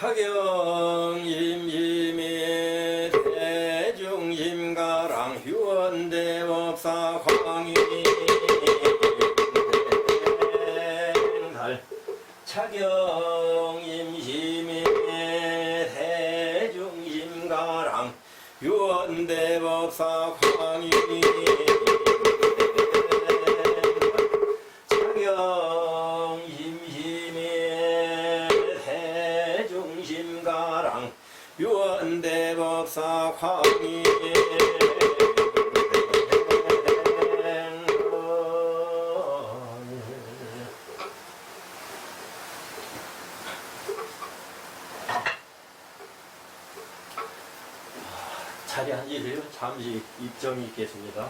차경임임의 대중심가랑 휴원대법사 광위 차경임임의 대중심가랑 휴원대법사 광위 유언대법사 광위 자리 앉으세요. 잠시 입정이 있겠습니다.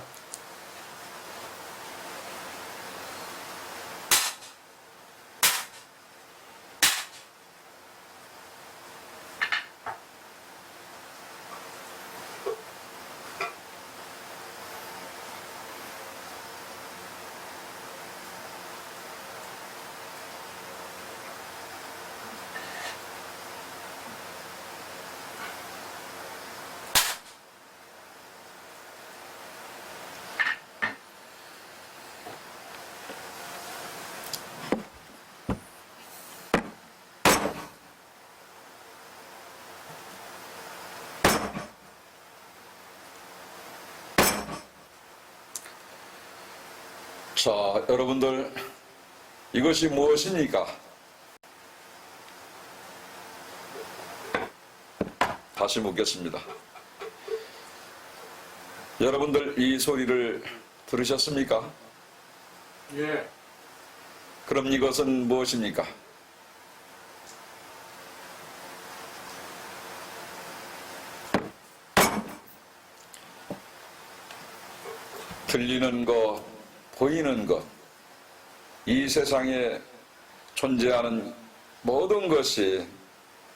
자, 여러분들, 이것이 무엇입니까? 다시 묻겠습니다. 여러분들 이 소리를 들으셨습니까? 예. 그럼 이것은 무엇입니까? 들리는 것, 보이는 것, 이 세상에 존재하는 모든 것이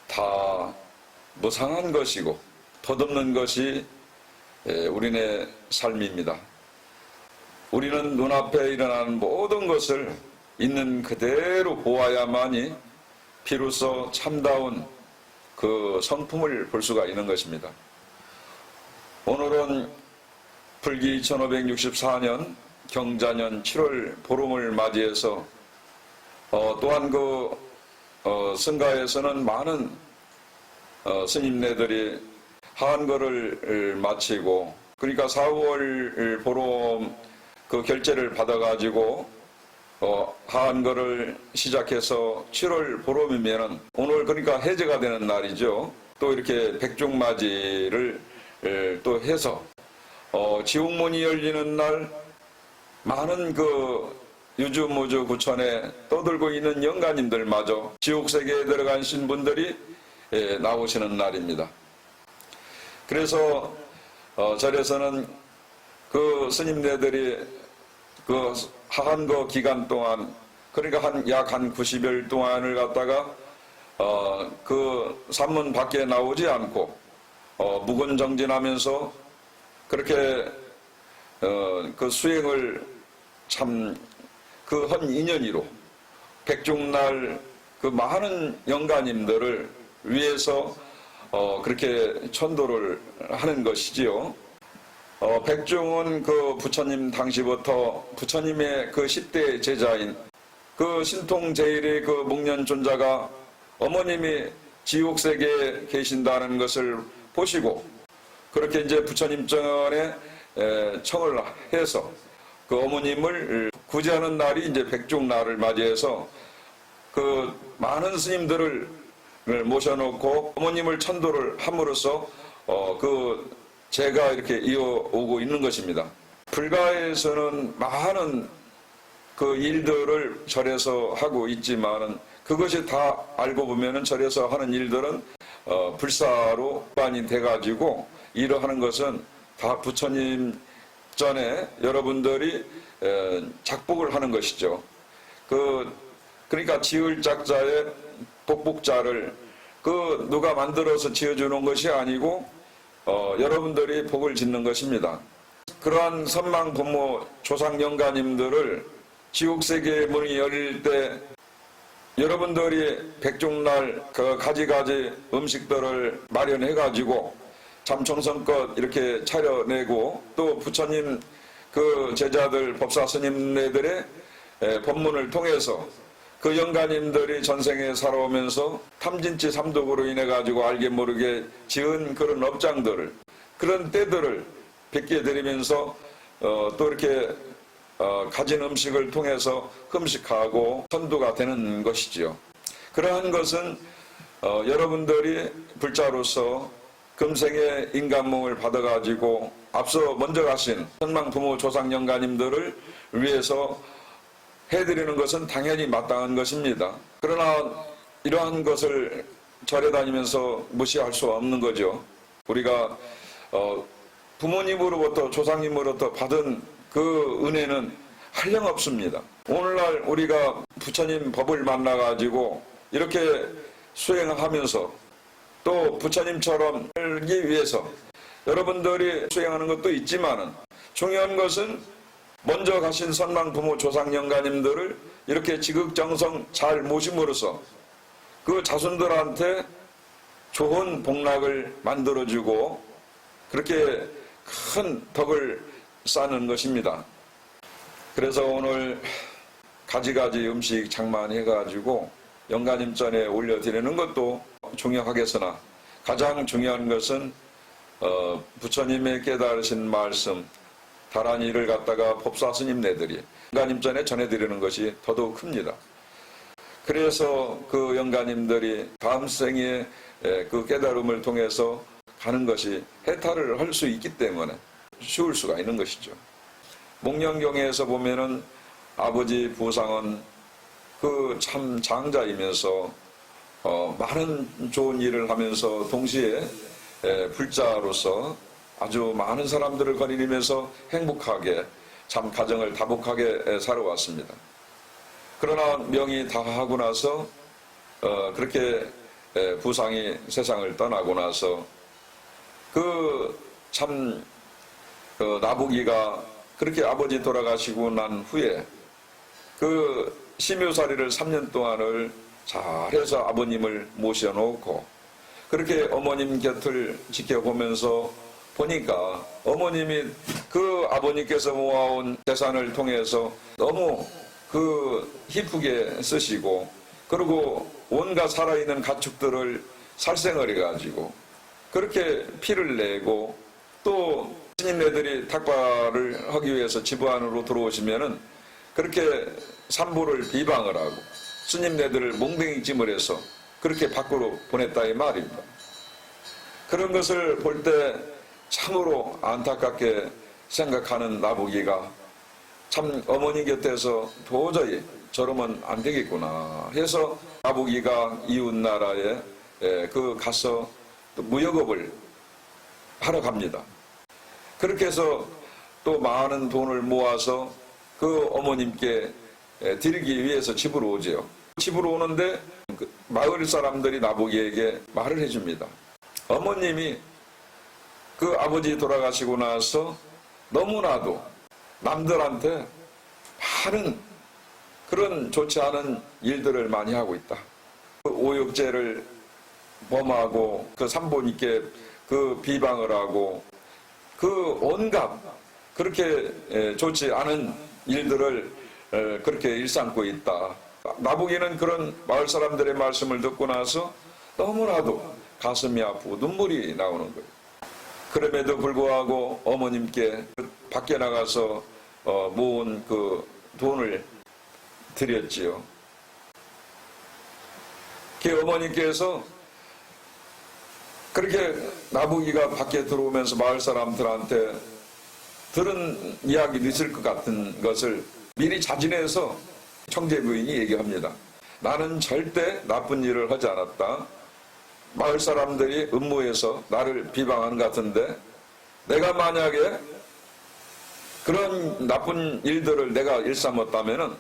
다 무상한 것이고 덧없는 것이 우리네 삶입니다. 우리는 눈앞에 일어나는 모든 것을 있는 그대로 보아야만이 비로소 참다운 그 성품을 볼 수가 있는 것입니다. 오늘은 불기 2564년 경자년 7월 보름을 맞이해서 또한 성가에서는 많은 스님네들이 한거를 마치고 그러니까 4월 보름 그 결제를 받아가지고 한거를 시작해서 7월 보름이면은 오늘 그러니까 해제가 되는 날이죠. 또 이렇게 백중맞이를 또 해서 지옥문이 열리는 날 많은 유주무주 구천에 떠들고 있는 영가님들마저 지옥세계에 들어가신 분들이 나오시는 날입니다. 그래서 절에서는 그 스님네들이 그 한거 기간 동안 그러니까 약 한 90일 동안을 갖다가 그 산문 밖에 나오지 않고 묵은정진하면서 그렇게 그 수행을 참 그 헌 인연이로 백중날 그 많은 영가님들을 위해서 그렇게 천도를 하는 것이지요. 백중은 그 부처님 당시부터 부처님의 그 10대 제자인 그 신통제일의 그 목련존자가 어머님이 지옥세계에 계신다는 것을 보시고 그렇게 이제 부처님 전에 청을 해서 그 어머님을 구제하는 날이 이제 백중날을 맞이해서 그 많은 스님들을 모셔놓고 어머님을 천도를 함으로써 그 제가 이렇게 이어오고 있는 것입니다. 불가에서는 많은 그 일들을 절에서 하고 있지만은 그것이 다 알고 보면은 절에서 하는 일들은 불사로 반이 돼가지고 일을 하는 것은 다 부처님 전에 여러분들이 작복을 하는 것이죠. 그러니까 지을 작자의 복복자를 누가 만들어서 지어주는 것이 아니고 여러분들이 복을 짓는 것입니다. 그러한 선망 부모 조상 영가님들을 지옥세계의 문이 열릴 때 여러분들이 백중날 그 가지가지 음식들을 마련해 가지고 참 정성껏 이렇게 차려내고 또 부처님 그 제자들 법사 스님네들의 법문을 통해서 그 영가님들이 전생에 살아오면서 탐진치 삼독으로 인해 가지고 알게 모르게 지은 그런 업장들을 그런 때들을 뵙게 되면서 또 이렇게 가진 음식을 통해서 흠식하고 선두가 되는 것이지요. 그러한 것은 여러분들이 불자로서 금생의 인간몽을 받아가지고 앞서 먼저 가신 선망 부모 조상 영가님들을 위해서 해드리는 것은 당연히 마땅한 것입니다. 그러나 이러한 것을 절에 다니면서 무시할 수 없는 거죠. 우리가 부모님으로부터 조상님으로부터 받은 그 은혜는 한량없습니다. 오늘날 우리가 부처님 법을 만나가지고 이렇게 수행하면서 또 부처님처럼 살기 위해서 여러분들이 수행하는 것도 있지만은 중요한 것은 먼저 가신 선망 부모 조상 영가님들을 이렇게 지극정성 잘 모심으로써 그 자손들한테 좋은 복락을 만들어주고 그렇게 큰 덕을 쌓는 것입니다. 그래서 오늘 가지가지 음식 장만해가지고 영가님 전에 올려드리는 것도 중요하겠으나 가장 중요한 것은 부처님의 깨달으신 말씀 다란 이를 갖다가 법사 스님네들이 영가님 전에 전해드리는 것이 더더욱 큽니다. 그래서 그 영가님들이 다음 생에 그 깨달음을 통해서 가는 것이 해탈을 할 수 있기 때문에 쉬울 수가 있는 것이죠. 목련경에서 보면은 아버지 부상은 그 참 장자이면서 많은 좋은 일을 하면서 동시에 불자로서 아주 많은 사람들을 거느리면서 행복하게 참 가정을 다복하게 살아왔습니다. 그러나 명이 다 하고 나서 그렇게 부상이 세상을 떠나고 나서 그 나부기가 그렇게 아버지 돌아가시고 난 후에 그 심유살이를 3년 동안을 잘해서 아버님을 모셔놓고 그렇게 어머님 곁을 지켜보면서 보니까 어머님이 그 아버님께서 모아온 재산을 통해서 너무 그 희쁘게 쓰시고 그리고 온갖 살아있는 가축들을 살생을 해가지고 그렇게 피를 내고 또 스님네들이 탁발을 하기 위해서 집 안으로 들어오시면은 그렇게 산보를 비방을 하고 스님네들을 몽댕이찜을 해서 그렇게 밖으로 보냈다 이 말입니다. 그런 것을 볼 때 참으로 안타깝게 생각하는 나부기가 참 어머니 곁에서 도저히 저러면 안 되겠구나 해서 나부기가 이웃나라에 가서 무역업을 하러 갑니다. 그렇게 해서 또 많은 돈을 모아서 그 어머님께 드리기 위해서 집으로 오죠. 집으로 오는데 마을 사람들이 나부기에게 말을 해줍니다. 어머님이 그 아버지 돌아가시고 나서 너무나도 남들한테 많은 그런 좋지 않은 일들을 많이 하고 있다. 그 오욕죄를 범하고 그 산보님께 그 비방을 하고 그 온갖 그렇게 좋지 않은 일들을 그렇게 일삼고 있다. 나부기는 그런 마을 사람들의 말씀을 듣고 나서 너무나도 가슴이 아프고 눈물이 나오는 거예요. 그럼에도 불구하고 어머님께 밖에 나가서 모은 그 돈을 드렸지요. 그 어머니께서 그렇게 나부기가 밖에 들어오면서 마을 사람들한테 들은 이야기도 있을 것 같은 것을 미리 자진해서 청제 부인이 얘기합니다. 나는 절대 나쁜 일을 하지 않았다. 마을 사람들이 음모해서 나를 비방하는 것 같은데 내가 만약에 그런 나쁜 일들을 내가 일삼았다면은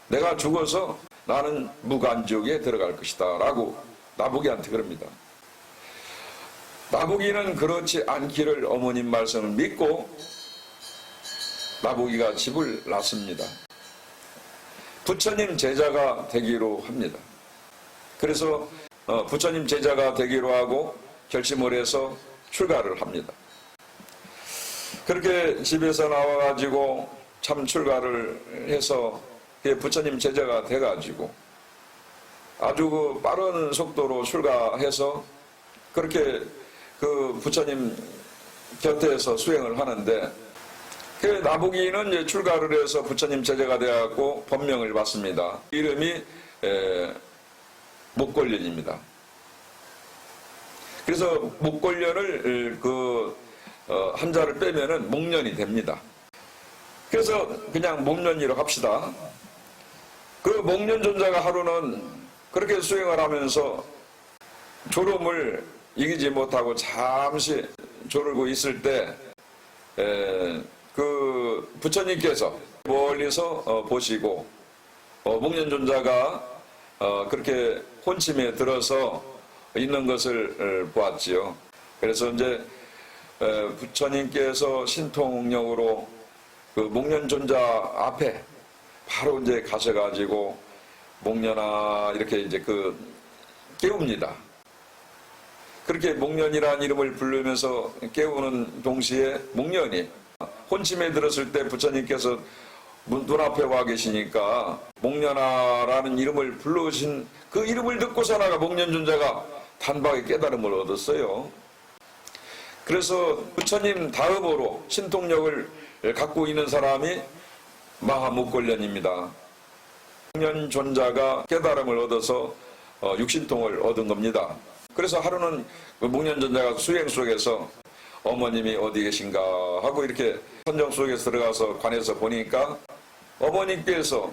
내가 죽어서 나는 무간지옥에 들어갈 것이다 라고 나부기한테 그럽니다. 나부기는 그렇지 않기를 어머님 말씀을 믿고 나부기가 집을 났습니다. 부처님 제자가 되기로 합니다. 그래서 부처님 제자가 되기로 하고 결심을 해서 출가를 합니다. 그렇게 집에서 나와가지고 참 출가를 해서 부처님 제자가 돼가지고 아주 그 빠른 속도로 출가해서 그렇게 그 부처님 곁에서 수행을 하는데, 그 나부기는 이제 출가를 해서 부처님 제자가 되어갖고 법명을 받습니다. 이름이 목걸련입니다. 그래서 목걸련을 한자를 빼면은 목련이 됩니다. 그래서 그냥 목련이라고 합시다. 그 목련존자가 하루는 그렇게 수행을 하면서 졸음을 이기지 못하고 잠시 졸고 있을 때 그 부처님께서 멀리서 보시고 목련존자가 그렇게 혼침에 들어서 있는 것을 보았지요. 그래서 이제 부처님께서 신통력으로 그 목련존자 앞에 바로 이제 가셔가지고 목련아 이렇게 이제 깨웁니다. 그렇게 목련이라는 이름을 부르면서 깨우는 동시에 목련이 혼침에 들었을 때 부처님께서 눈앞에 와 계시니까 목련아라는 이름을 불러오신 그 이름을 듣고서나가 목련존자가 단박에 깨달음을 얻었어요. 그래서 부처님 다음으로 신통력을 갖고 있는 사람이 마하목걸련입니다. 목련존자가 깨달음을 얻어서 육신통을 얻은 겁니다. 그래서 하루는 그 목련존자가 수행 속에서 어머님이 어디 계신가 하고 이렇게 선정 속에서 들어가서 관에서 보니까 어머님께서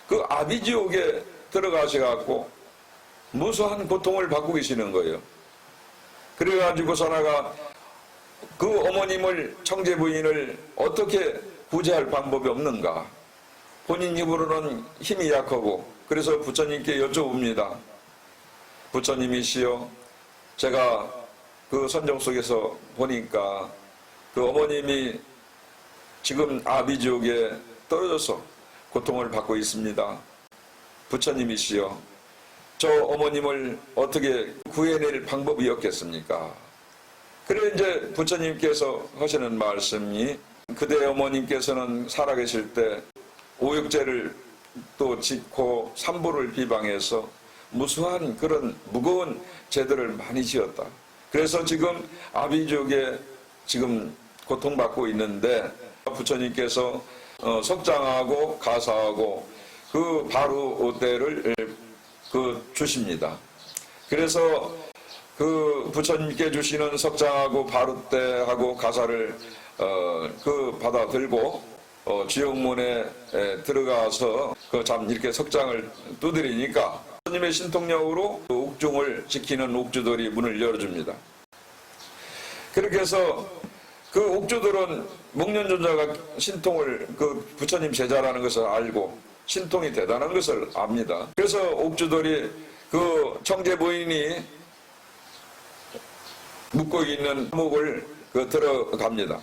그 아비지옥에 들어가셔갖고 무수한 고통을 받고 계시는 거예요. 그래가지고 선아가 그 어머님을 청제 부인을 어떻게 구제할 방법이 없는가. 본인 입으로는 힘이 약하고 그래서 부처님께 여쭤봅니다. 부처님이시여, 제가 그 선정 속에서 보니까 그 어머님이 지금 아비지옥에 떨어져서 고통을 받고 있습니다. 부처님이시여, 저 어머님을 어떻게 구해낼 방법이 없겠습니까? 그래 이제 부처님께서 하시는 말씀이, 그대 어머님께서는 살아계실 때 오육제를 또 짓고 삼부를 비방해서 무수한 그런 무거운 제들을 많이 지었다. 그래서 지금 아비지옥에 지금 고통받고 있는데 부처님께서 석장하고 가사하고 그 바로 때를 주십니다. 그래서 그 부처님께 주시는 석장하고 바루때하고 가사를 받아 들고 지옥문에 들어가서 이렇게 석장을 두드리니까 부처님의 신통력으로 그 옥중을 지키는 옥주들이 문을 열어줍니다. 그렇게 해서 그 옥주들은 목련존자가 신통을 그 부처님 제자라는 것을 알고 신통이 대단한 것을 압니다. 그래서 옥주들이 그 청제 부인이 묵고 있는 목을 들어갑니다.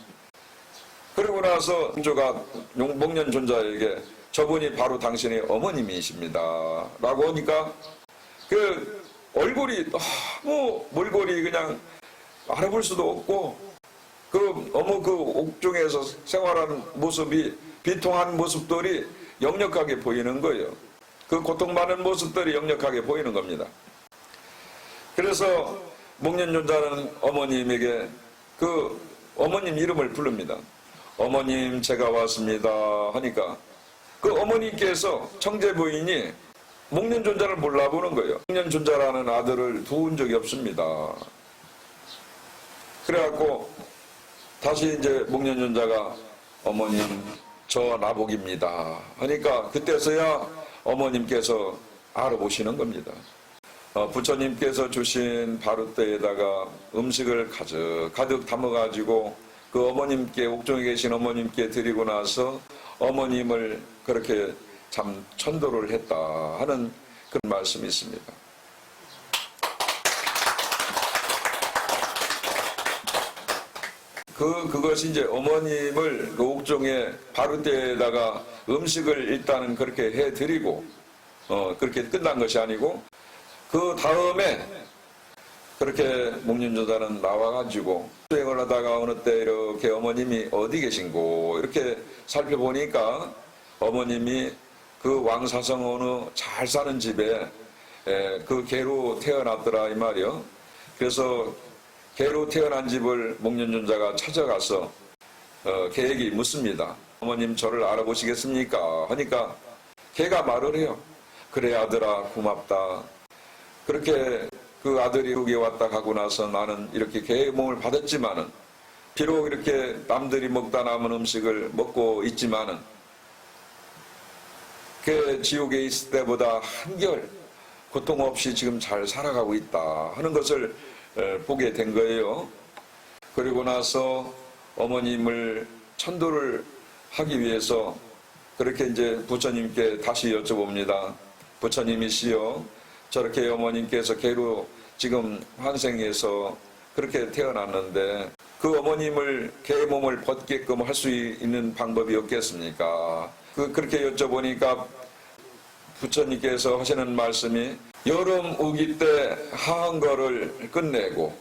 그리고 나서 옥주가 목련존자에게 저분이 바로 당신의 어머님이십니다 라고 하니까 그 얼굴이 너무 몰골이 그냥 알아볼 수도 없고 너무 그 옥중에서 생활하는 모습이 비통한 모습들이 역력하게 보이는 거예요. 그 고통받는 모습들이 역력하게 보이는 겁니다. 그래서 목련존자는 어머님에게 그 어머님 이름을 부릅니다. 어머님 제가 왔습니다 하니까 그 어머니께서 청제 부인이 목련존자를 몰라보는 거예요. 목련존자라는 아들을 두은 적이 없습니다. 그래갖고 다시 이제 목련존자가 어머님 저 나복입니다 하니까 그때서야 어머님께서 알아보시는 겁니다. 부처님께서 주신 바루때에다가 음식을 가득 담아가지고 그 어머님께 옥중에 계신 어머님께 드리고 나서 어머님을 그렇게 참 천도를 했다 하는 그런 말씀이 있습니다. 그것이 이제 어머님을 그 옥중에 바루때에다가 음식을 일단은 그렇게 해드리고 그렇게 끝난 것이 아니고 그 다음에 그렇게 목련조사는 나와가지고 수행을 하다가 어느 때 이렇게 어머님이 어디 계신고 이렇게 살펴보니까 어머님이 그 왕사성 어느 잘 사는 집에 그 개로 태어났더라 이 말이요. 그래서 개로 태어난 집을 목련존자가 찾아가서 개에게 묻습니다. 어머님 저를 알아보시겠습니까? 하니까 개가 말을 해요. 그래 아들아 고맙다. 그렇게 그 아들이 여기에 왔다 가고 나서 나는 이렇게 개의 몸을 받았지만은 비록 이렇게 남들이 먹다 남은 음식을 먹고 있지만은 그 지옥에 있을 때보다 한결 고통 없이 지금 잘 살아가고 있다 하는 것을 보게 된 거예요. 그리고 나서 어머님을 천도를 하기 위해서 그렇게 이제 부처님께 다시 여쭤봅니다. 부처님이시여 저렇게 어머님께서 개로 지금 환생해서 그렇게 태어났는데 그 어머님을 개의 몸을 벗게끔 할 수 있는 방법이 없겠습니까? 그렇게 여쭤보니까 부처님께서 하시는 말씀이 여름 우기 때 하한 거를 끝내고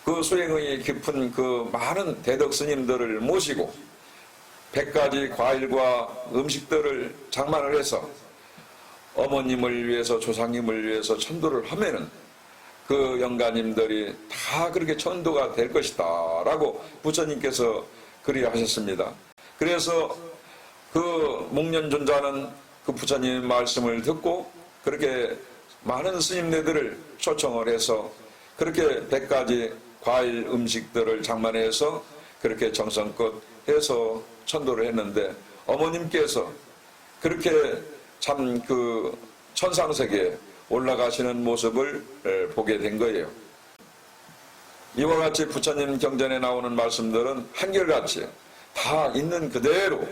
그 수행의 깊은 그 많은 대덕 스님들을 모시고 100가지 과일과 음식들을 장만을 해서 어머님을 위해서 조상님을 위해서 천도를 하면은 그 영가님들이 다 그렇게 천도가 될 것이다 라고 부처님께서 그리 하셨습니다. 그래서 그 목련존자는 그 부처님의 말씀을 듣고 그렇게 많은 스님네들을 초청을 해서 그렇게 100가지 과일 음식들을 장만해서 그렇게 정성껏 해서 천도를 했는데 어머님께서 그렇게 참 그 천상세계에 올라가시는 모습을 보게 된 거예요. 이와 같이 부처님 경전에 나오는 말씀들은 한결같이 다 있는 그대로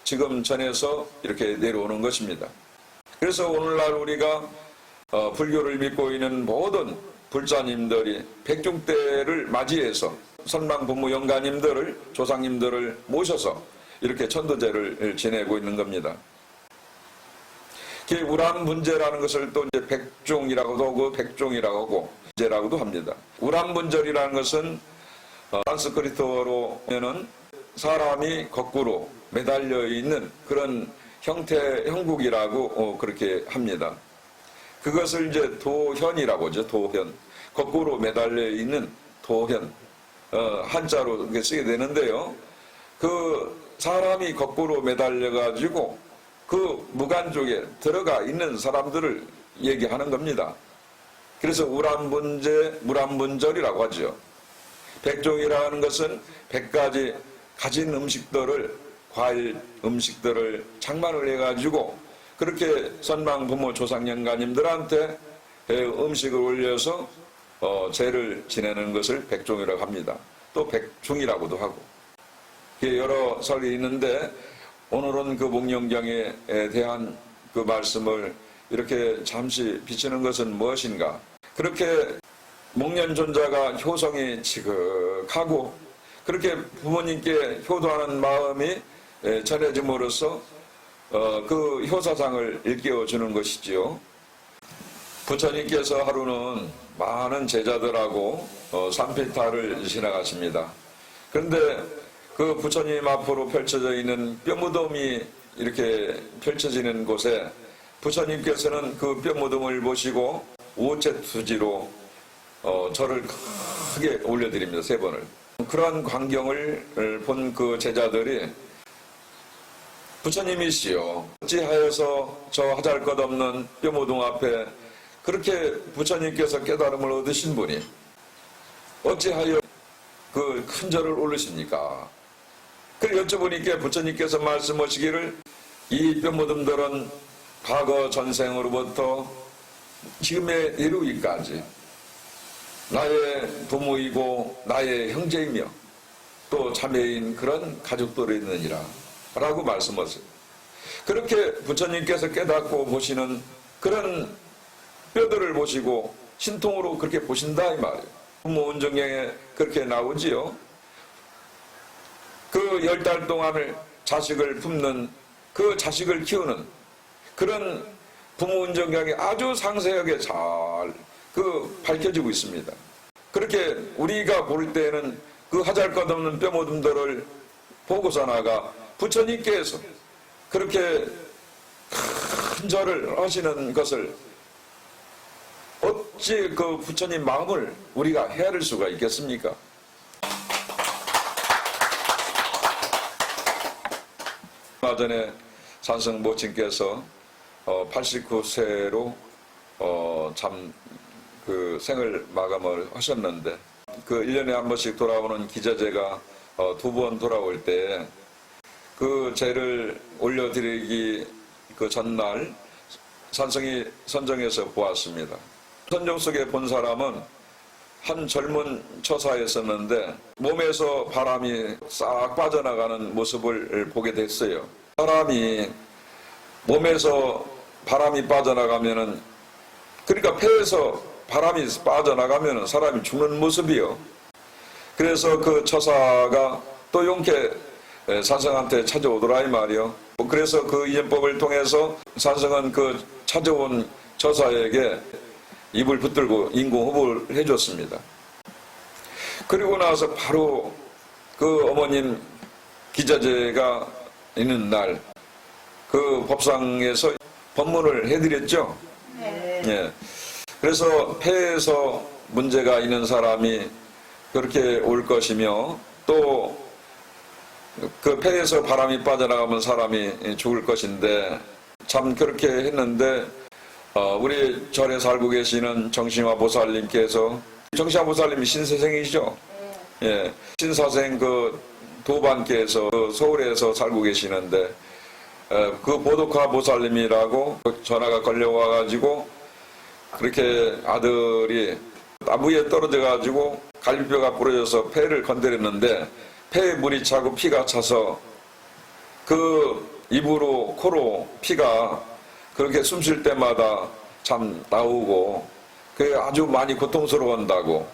지금 전해서 이렇게 내려오는 것입니다. 그래서 오늘날 우리가 불교를 믿고 있는 모든 불자님들이 백중대를 맞이해서 선망 부모 영가님들을 조상님들을 모셔서 이렇게 천도제를 지내고 있는 겁니다. 우람분제라는 것을 또 이제 백종이라고도 하고 백종이라고 하고 제라고도 합니다. 우람분절이라는 것은 산스크리트어로는 사람이 거꾸로 매달려 있는 그런 형태 형국이라고 그렇게 합니다. 그것을 이제 도현이라고 하죠. 도현. 거꾸로 매달려 있는 도현. 한자로 이렇게 쓰게 되는데요. 그 사람이 거꾸로 매달려 가지고 그 무간족에 들어가 있는 사람들을 얘기하는 겁니다. 그래서 우람분절이라고 하죠. 백종이라는 것은 100가지 가진 음식들을 과일 음식들을 장만을 해가지고 그렇게 선망 부모 조상 영가님들한테 음식을 올려서 제를 지내는 것을 백종이라고 합니다. 또 백중이라고도 하고 여러 설이 있는데 오늘은 그 목련경에 대한 그 말씀을 이렇게 잠시 비치는 것은 무엇인가? 그렇게 목련존자가 효성이 지극하고 그렇게 부모님께 효도하는 마음이 전해짐으로써 그 효사상을 일깨워주는 것이지요. 부처님께서 하루는 많은 제자들하고 산피타를 지나가십니다. 그런데 그 부처님 앞으로 펼쳐져 있는 뼈무덤이 이렇게 펼쳐지는 곳에 부처님께서는 그 뼈무덤을 보시고 우체투지로 절을 크게 올려드립니다. 3번을. 그러한 광경을 본 그 제자들이 부처님이시여 어찌하여서 저 하잘것없는 뼈무덤 앞에 그렇게 부처님께서 깨달음을 얻으신 분이 어찌하여 그 큰 절을 올리십니까? 그걸 여쭤보니까 부처님께서 말씀하시기를 이 뼈무덤들은 과거 전생으로부터 지금에 이르기까지 나의 부모이고 나의 형제이며 또 자매인 그런 가족들이 있느니라 라고 말씀하세요. 그렇게 부처님께서 깨닫고 보시는 그런 뼈들을 보시고 신통으로 그렇게 보신다 이 말이에요. 부모 운정경에 그렇게 나오지요. 그 10달 동안을 자식을 품는 그 자식을 키우는 그런 부모 운전경이 아주 상세하게 잘 밝혀지고 있습니다. 그렇게 우리가 볼 때는 그 하잘것없는 뼈모듬들을 보고서나가 부처님께서 그렇게 큰 절을 하시는 것을 어찌 그 부처님 마음을 우리가 헤아릴 수가 있겠습니까? 얼마 전에 산성 모친께서 89세로 참 그 생을 마감을 하셨는데, 그 1년에 한 번씩 돌아오는 기자재가 2번 돌아올 때 그 재를 올려드리기 그 전날 산성이 선정해서 보았습니다. 선정 속에 본 사람은 한 젊은 처사였었는데 몸에서 바람이 싹 빠져나가는 모습을 보게 됐어요. 사람이 몸에서 바람이 빠져나가면은, 그러니까 폐에서 바람이 빠져나가면은 사람이 죽는 모습이요. 그래서 그 처사가 또 용케 산성한테 찾아오더라 이 말이요. 그래서 그 인연법을 통해서 산성은 그 찾아온 처사에게 입을 붙들고 인공호흡을 해줬습니다. 그리고 나서 바로 그 어머님 기자재가 있는 날 그 법상에서 법문을 해드렸죠. 예. 그래서 폐에서 문제가 있는 사람이 그렇게 올 것이며, 또 그 폐에서 바람이 빠져나가면 사람이 죽을 것인데, 참 그렇게 했는데 우리 절에 살고 계시는 정신화 보살님께서, 정신화 보살님이 신사생이시죠? 예, 신사생 그 도반께서 서울에서 살고 계시는데 그 보독화 보살님이라고 전화가 걸려와가지고 그렇게 아들이 나무에 떨어져가지고 갈비뼈가 부러져서 폐를 건드렸는데 폐에 물이 차고 피가 차서 그 입으로 코로 피가 그렇게 숨 쉴 때마다 참 나오고 그게 아주 많이 고통스러워한다고,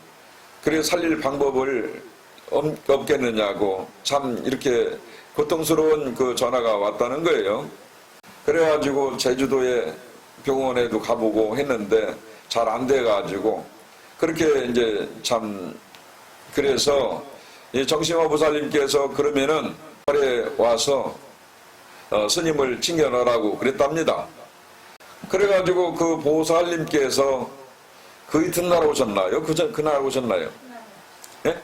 그래 살릴 방법을 없겠느냐고 참 이렇게 고통스러운 그 전화가 왔다는 거예요. 그래가지고 제주도에 병원에도 가보고 했는데 잘 안 돼가지고 그렇게 이제 참, 그래서 이 정신화 보살님께서 그러면은 절에 와서 스님을 챙겨놓으라고 그랬답니다. 그래가지고 그 보살님께서 그 이튿날 오셨나요? 그날 오셨나요? 예?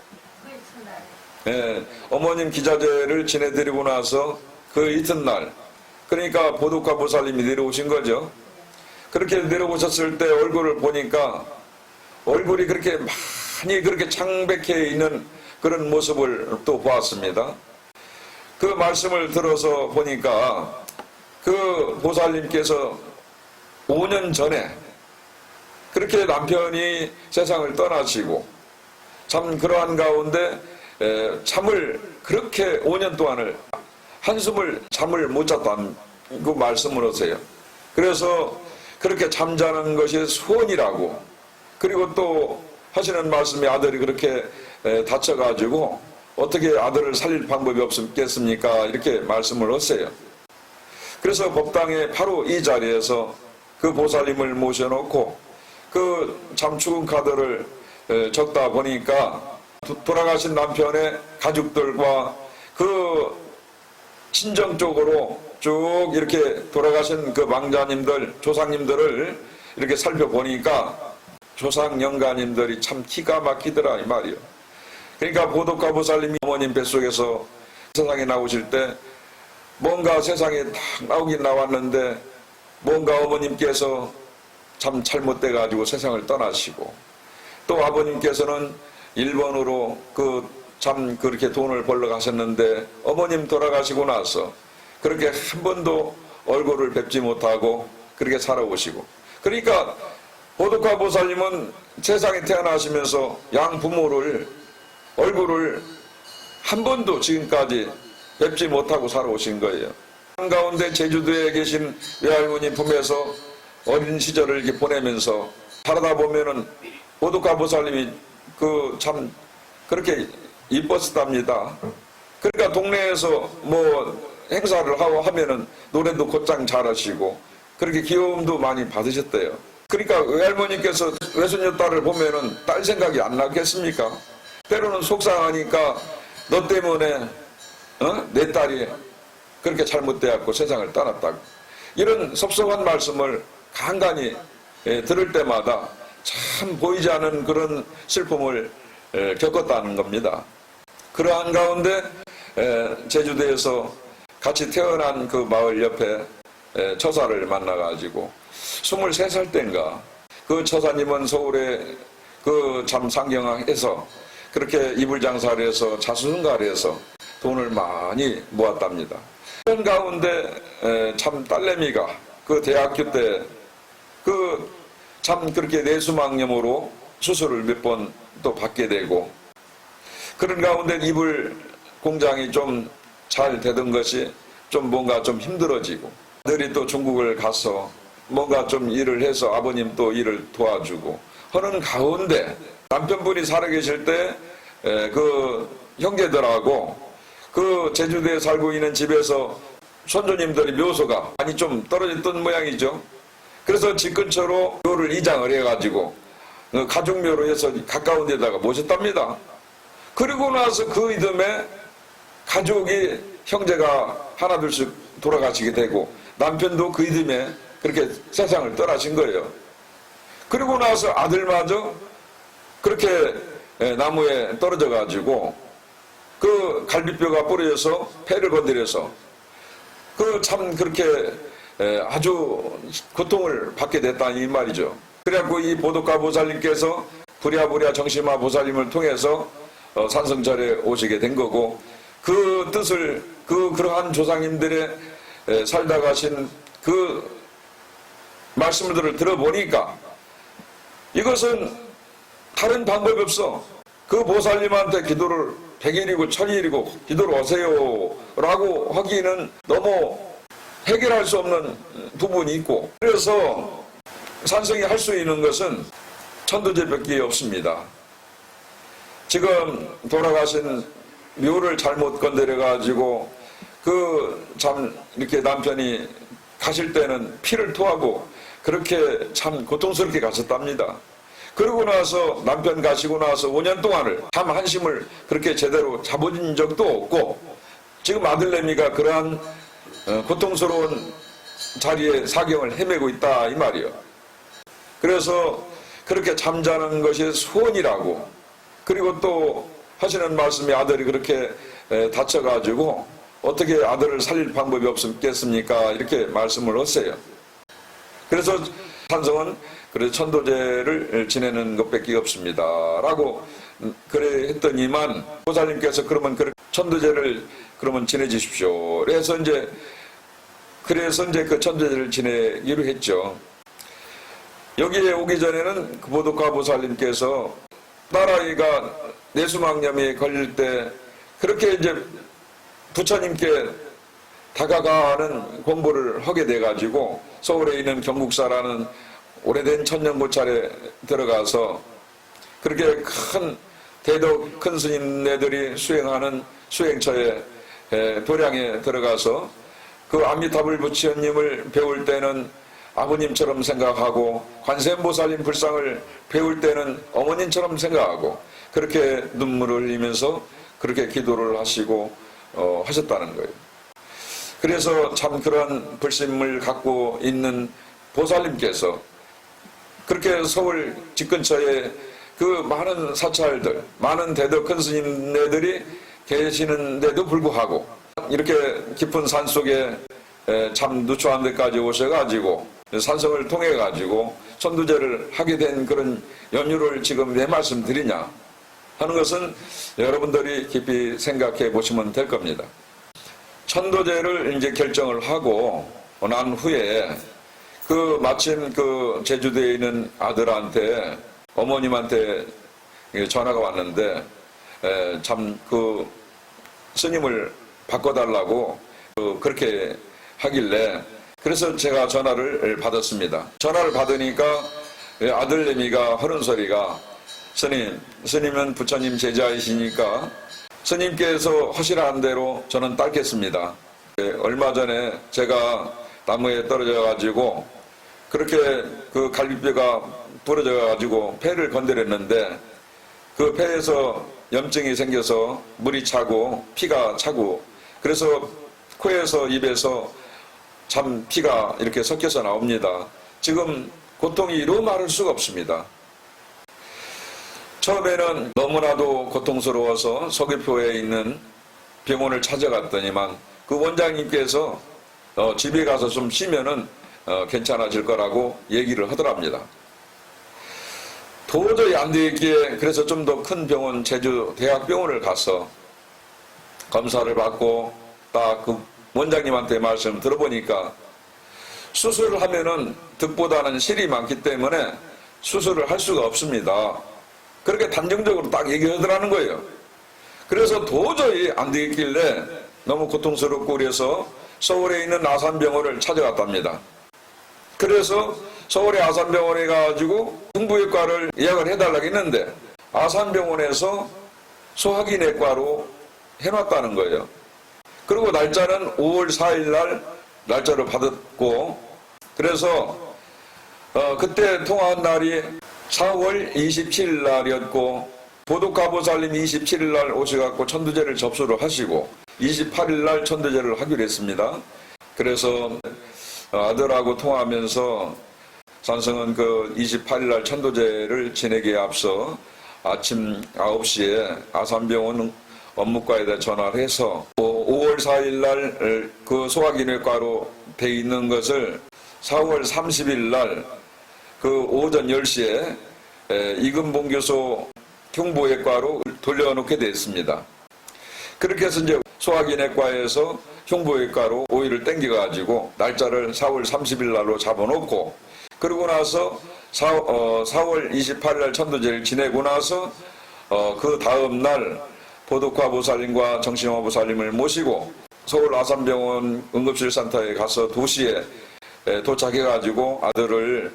예, 어머님 기자재를 지내드리고 나서 그 이튿날, 그러니까 보독화 보살님이 내려오신 거죠. 그렇게 내려오셨을 때 얼굴을 보니까 얼굴이 그렇게 많이 그렇게 창백해 있는 그런 모습을 또 보았습니다. 그 말씀을 들어서 보니까 그 보살님께서 5년 전에 그렇게 남편이 세상을 떠나시고 참 그러한 가운데 잠을 그렇게 5년 동안을 한숨을 잠을 못 잤다는 그 말씀을 하세요. 그래서 그렇게 잠자는 것이 소원이라고, 그리고 또 하시는 말씀이 아들이 그렇게 다쳐가지고 어떻게 아들을 살릴 방법이 없겠습니까? 이렇게 말씀을 하세요. 그래서 법당에 바로 이 자리에서 그 보살님을 모셔놓고 그 참 죽은 카드를 적다 보니까 돌아가신 남편의 가족들과 그 친정 쪽으로 쭉 이렇게 돌아가신 그 망자님들, 조상님들을 이렇게 살펴보니까 조상 영가님들이 참 기가 막히더라 이 말이요. 그러니까 보독화 보살님이 어머님 뱃속에서 세상에 나오실 때 뭔가 세상에 딱 나오긴 나왔는데 뭔가 어머님께서 참 잘못돼 가지고 세상을 떠나시고, 또 아버님께서는 일본으로 참 그렇게 돈을 벌러 가셨는데 어머님 돌아가시고 나서 그렇게 한 번도 얼굴을 뵙지 못하고 그렇게 살아오시고, 그러니까 보독화 보살님은 세상에 태어나시면서 양 부모를 얼굴을 한 번도 지금까지 뵙지 못하고 살아오신 거예요. 한가운데 제주도에 계신 외할머니 품에서 어린 시절을 이렇게 보내면서 살아다 보면은 보독화 보살님이 참 그렇게 이뻤답니다. 그러니까 동네에서 뭐 행사를 하고 하면은 노래도 곧장 잘하시고 그렇게 귀여움도 많이 받으셨대요. 그러니까 외할머니께서 외손녀 딸을 보면은 딸 생각이 안 나겠습니까? 때로는 속상하니까 너 때문에 내 딸이 그렇게 잘못되었고 세상을 떠났다고, 이런 섭섭한 말씀을 간간히 들을 때마다 참 보이지 않은 그런 슬픔을 겪었다는 겁니다. 그러한 가운데 제주도에서 같이 태어난 그 마을 옆에 처사를 만나가지고 23살 때인가 그 처사님은 서울에 그 참 상경항에서 그렇게 이불 장사를 해서 자수성가를 해서 돈을 많이 모았답니다. 그런 가운데 참 딸내미가 그 대학교 때 그 참 그렇게 뇌수막염으로 수술을 몇 번 또 받게 되고, 그런 가운데 이불 공장이 좀 잘 되던 것이 좀 뭔가 좀 힘들어지고, 아들이 또 중국을 가서 뭔가 좀 일을 해서 아버님 또 일을 도와주고 하는 가운데 남편분이 살아계실 때 그 형제들하고 그 제주도에 살고 있는 집에서 손주님들의 묘소가 많이 좀 떨어졌던 모양이죠. 그래서 집 근처로 묘를 이장을 해가지고 가족묘로 해서 가까운 데다가 모셨답니다. 그리고 나서 그 이듬해 가족이 형제가 하나둘씩 돌아가시게 되고 남편도 그 이듬해 그렇게 세상을 떠나신 거예요. 그리고 나서 아들마저 그렇게 나무에 떨어져 가지고 그 갈비뼈가 부러져서 폐를 건드려서 그 참 그렇게 아주 고통을 받게 됐다니 이 말이죠. 그래갖고 이 보도가 보살님께서 부랴부랴 정심화 보살님을 통해서 산성절에 오시게 된 거고, 그 뜻을 그러한 조상님들의 살다 가신 그 말씀들을 들어보니까 이것은 다른 방법이 없어. 그 보살님한테 기도를 100일이고 1000일이고 기도를 하세요 라고 하기는 너무 해결할 수 없는 부분이 있고, 그래서 산성이 할 수 있는 것은 천도제밖에 없습니다. 지금 돌아가신 묘를 잘못 건드려 가지고 그 참 이렇게 남편이 가실 때는 피를 토하고 그렇게 참 고통스럽게 가셨답니다. 그러고 나서 남편 가시고 나서 5년 동안을 참 한심을 그렇게 제대로 잡아준 적도 없고, 지금 아들내미가 그러한 고통스러운 자리에 사경을 헤매고 있다 이 말이요. 그래서 그렇게 잠자는 것이 소원이라고, 그리고 또 하시는 말씀이 아들이 그렇게 다쳐가지고 어떻게 아들을 살릴 방법이 없겠습니까? 이렇게 말씀을 하세요. 그래서 산성은 그래 천도제를 지내는 것밖에 없습니다 라고 그래 했더니만 보살님께서 그러면 천도제를 그러면 지내주십시오. 그래서 이제 그 천도제를 지내기로 했죠. 여기에 오기 전에는 그 보도가 보살님께서 딸아이가 뇌수막염에 걸릴 때 그렇게 이제 부처님께 다가가는 공부를 하게 돼가지고 서울에 있는 경국사라는 오래된 천년고찰에 들어가서 그렇게 큰 대덕 큰 스님네들이 수행하는 수행처에 도량에 들어가서 그 아미타불 부처님을 배울 때는 아버님처럼 생각하고 관세음보살님 불상을 배울 때는 어머님처럼 생각하고 그렇게 눈물을 흘리면서 그렇게 기도를 하시고 하셨다는 거예요. 그래서 참 그런 불심을 갖고 있는 보살님께서 그렇게 서울 집 근처에 그 많은 사찰들, 많은 대덕 큰 스님네들이 계시는데도 불구하고 이렇게 깊은 산 속에 참 누추한 데까지 오셔가지고 산성을 통해 가지고 천도제를 하게 된 그런 연유를 지금 왜 말씀드리냐 하는 것은 여러분들이 깊이 생각해 보시면 될 겁니다. 천도제를 이제 결정을 하고 난 후에 마침 제주도에 있는 아들한테 어머님한테 전화가 왔는데 참 스님을 바꿔달라고 그렇게 하길래 그래서 제가 전화를 받았습니다. 전화를 받으니까 아들내미가 하는 소리가 스님은 부처님 제자이시니까 스님께서 하시라는 대로 저는 따르겠습니다. 얼마 전에 제가 나무에 떨어져 가지고 그렇게 그 갈비뼈가 부러져 가지고 폐를 건드렸는데 그 폐에서 염증이 생겨서 물이 차고 피가 차고 그래서 코에서 입에서 참 피가 이렇게 섞여서 나옵니다. 지금 고통이 이루 말할 수가 없습니다. 처음에는 너무나도 고통스러워서 서귀포에 있는 병원을 찾아갔더니만 그 원장님께서 집에 가서 좀 쉬면은 괜찮아질 거라고 얘기를 하더랍니다. 도저히 안 되겠기에 그래서 좀 더 큰 병원 제주 대학병원을 가서 검사를 받고 딱 그 원장님한테 말씀 들어보니까 수술을 하면은 득보다는 실이 많기 때문에 수술을 할 수가 없습니다. 그렇게 단정적으로 딱 얘기하더라는 거예요. 그래서 도저히 안 되겠길래 너무 고통스럽고 그래서 서울에 있는 아산병원을 찾아갔답니다. 그래서 서울의 아산병원에 가가지고 흉부외과를 예약을 해달라고 했는데 아산병원에서 소화기내과로 해놨다는 거예요. 그리고 날짜는 5월 4일 날 날짜를 받았고 그래서 그때 통화한 날이 4월 27일 날이었고 보도가보살님이 27일 날 오셔갖고 천도제를 접수를 하시고 28일 날 천도제를 하기로 했습니다. 그래서 아들하고 통화하면서 산성은 그 28일 날 천도제를 지내기에 앞서 아침 9시에 아산병원 업무과에다 전화를 해서 5월 4일 날 그 소화기내과로 돼 있는 것을 4월 30일 날 그 오전 10시에 이금봉교소 흉부외과로 돌려놓게 됐습니다. 그렇게 해서 이제 소화기내과에서 흉부외과로 5일을 땡겨가지고 날짜를 4월 30일 날로 잡아놓고 그러고 나서 4월 28일 날 천도제를 지내고 나서 그 다음 날 보덕화 보살님과 정신화 보살님을 모시고 서울 아산병원 응급실센터에 가서 2시에 도착해가지고 아들을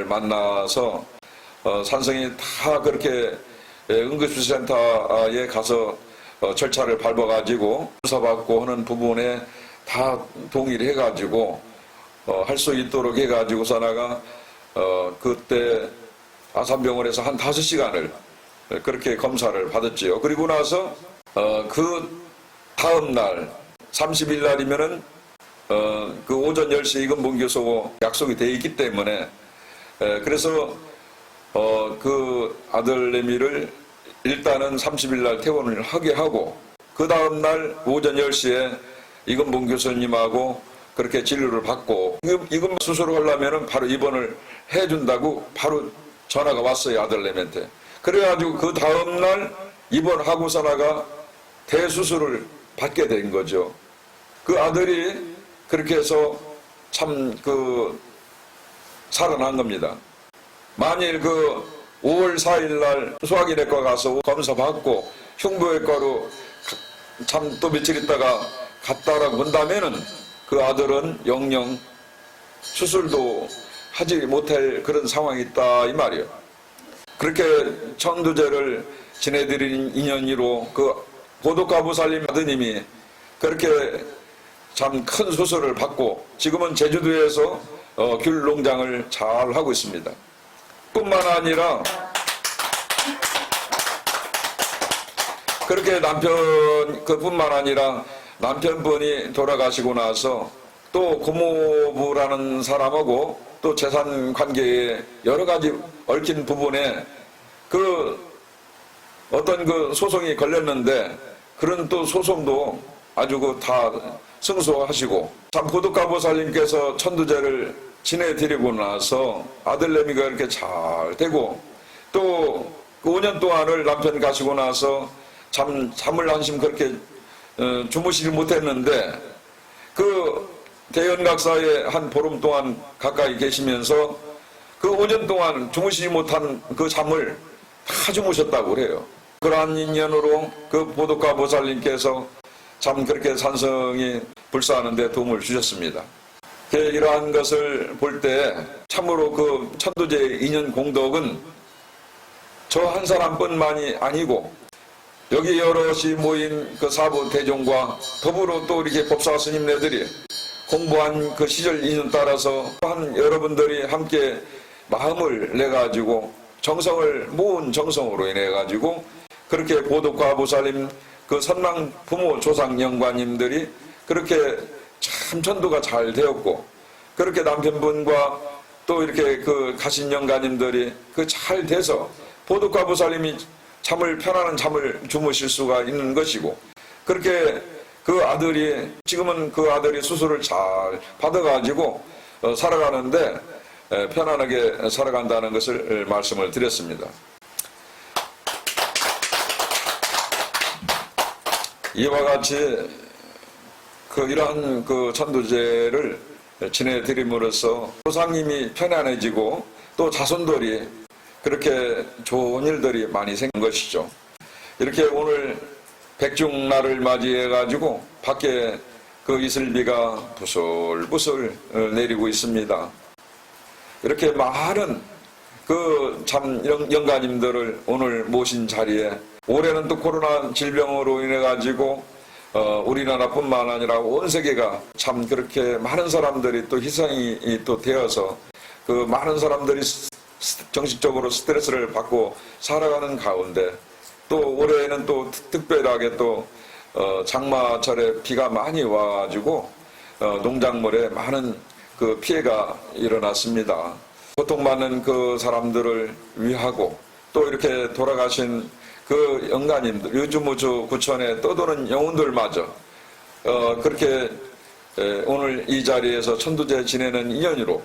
만나서 산성이 다 그렇게 응급실센터에 가서 절차를 밟아가지고 조사받고 하는 부분에 다 동의를 해가지고 할 수 있도록 해가지고 사나가 그때 아산병원에서 한 5시간을 그렇게 검사를 받았지요. 그리고 나서 그 다음 날 30일 날이면은 그 오전 10시 이금봉교소 약속이 돼 있기 때문에 그래서 그 아들내미를 일단은 30일 날 퇴원을 하게 하고 그 다음 날 오전 10시에 이금봉 교수님하고 그렇게 진료를 받고 이금 수술을 하려면은 바로 입원을 해준다고 바로 전화가 왔어요. 아들내미한테. 그래가지고 그 다음 날 입원하고서나가 대수술을 받게 된 거죠. 그 아들이 그렇게 해서 참 살아난 겁니다. 만일 5월 4일 날 소화기내과 가서 검사 받고 흉부외과로 참 또 며칠 있다가 갔다라고 본다면은 그 아들은 영영 수술도 하지 못할 그런 상황이 있다 이 말이에요. 그렇게 천도제를 지내드린 인연으로 그 보덕가보살님 아드님이 그렇게 참 큰 수술을 받고 지금은 제주도에서 귤 농장을 잘 하고 있습니다. 뿐만 아니라 그렇게 그뿐만 아니라 남편분이 돌아가시고 나서 또 고모부라는 사람하고 또 재산 관계에 여러 가지 얽힌 부분에 어떤 소송이 걸렸는데 그런 또 소송도 아주 다 승소하시고 참 보덕가보살님께서 천도제를 지내드리고 나서 아들내미가 이렇게 잘 되고 또 그 5년 동안을 남편 가시고 나서 잠을 한심 그렇게 주무시지 못했는데 그 대연각사에 한 보름 동안 가까이 계시면서 그 5년 동안 주무시지 못한 그 잠을 다 주무셨다고 그래요. 그러한 인연으로 그 보덕가 보살님께서 참 그렇게 산성이 불사하는데 도움을 주셨습니다. 이러한 것을 볼 때 참으로 그 천도제 인연 공덕은 저 한 사람뿐만이 아니고 여기 여럿이 모인 그 사부 대종과 더불어 또 이렇게 법사 스님네들이 공부한 그 시절 인연 따라서 한 여러분들이 함께 마음을 내 가지고 정성을 모은 정성으로 인해 가지고 그렇게 보덕과 보살님 그 선망 부모 조상 영관님들이 그렇게 참 전도가 잘 되었고 그렇게 남편분과 또 이렇게 그 가신 영가님들이 그 잘 돼서 보덕과 보살님이 잠을 편안한 잠을 주무실 수가 있는 것이고 그렇게 그 아들이 지금은 그 아들이 수술을 잘 받아가지고 살아가는데 편안하게 살아간다는 것을 말씀을 드렸습니다. 이와 같이 이러한 그 천도제를 지내드림으로써 조상님이 편안해지고 또 자손들이 그렇게 좋은 일들이 많이 생긴 것이죠. 이렇게 오늘 백중날을 맞이해 가지고 밖에 그 이슬비가 부슬부슬 내리고 있습니다. 이렇게 많은 그 참 영가님들을 오늘 모신 자리에 올해는 또 코로나 질병으로 인해 가지고 우리나라뿐만 아니라 온 세계가 참 그렇게 많은 사람들이 또 희생이 또 되어서 그 많은 사람들이 정신적으로 스트레스를 받고 살아가는 가운데 또 올해에는 또 특별하게 또 장마철에 비가 많이 와가지고 농작물에 많은 그 피해가 일어났습니다. 고통받는 그 사람들을 위하고 또 이렇게 돌아가신 그 영가님들, 유주무주 구천에 떠도는 영혼들마저 그렇게 오늘 이 자리에서 천도제 지내는 인연으로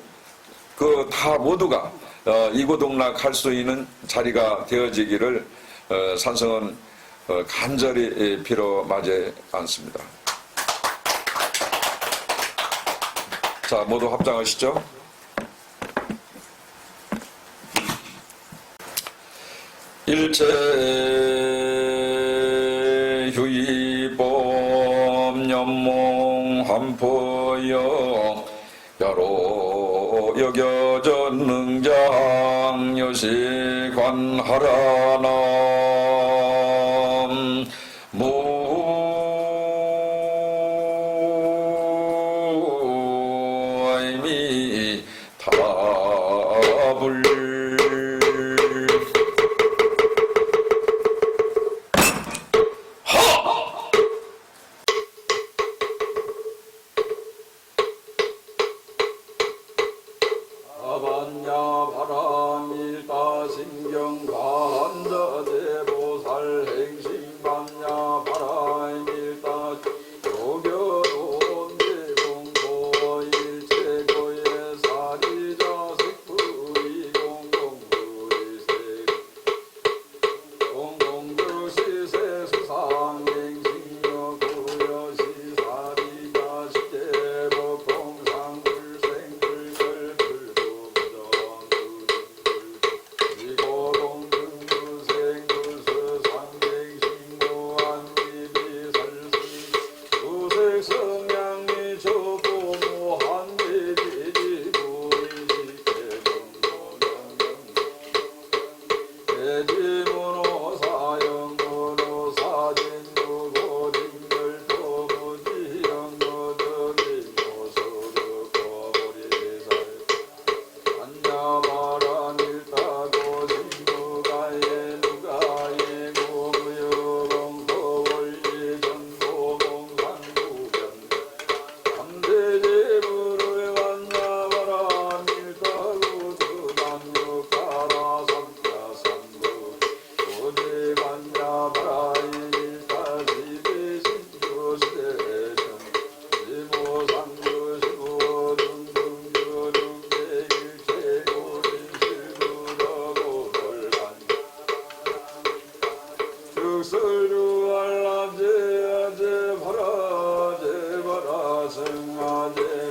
그 다 모두가 이고동락할 수 있는 자리가 되어지기를 산성은 간절히 빌어 맞이 않습니다. 자, 모두 합장하시죠. 일체 휴이법 연몽 한포여 야로 여겨전능장 여시관하라남 무의미 타불 설루 알람 제아제 바라 제 바라 성아제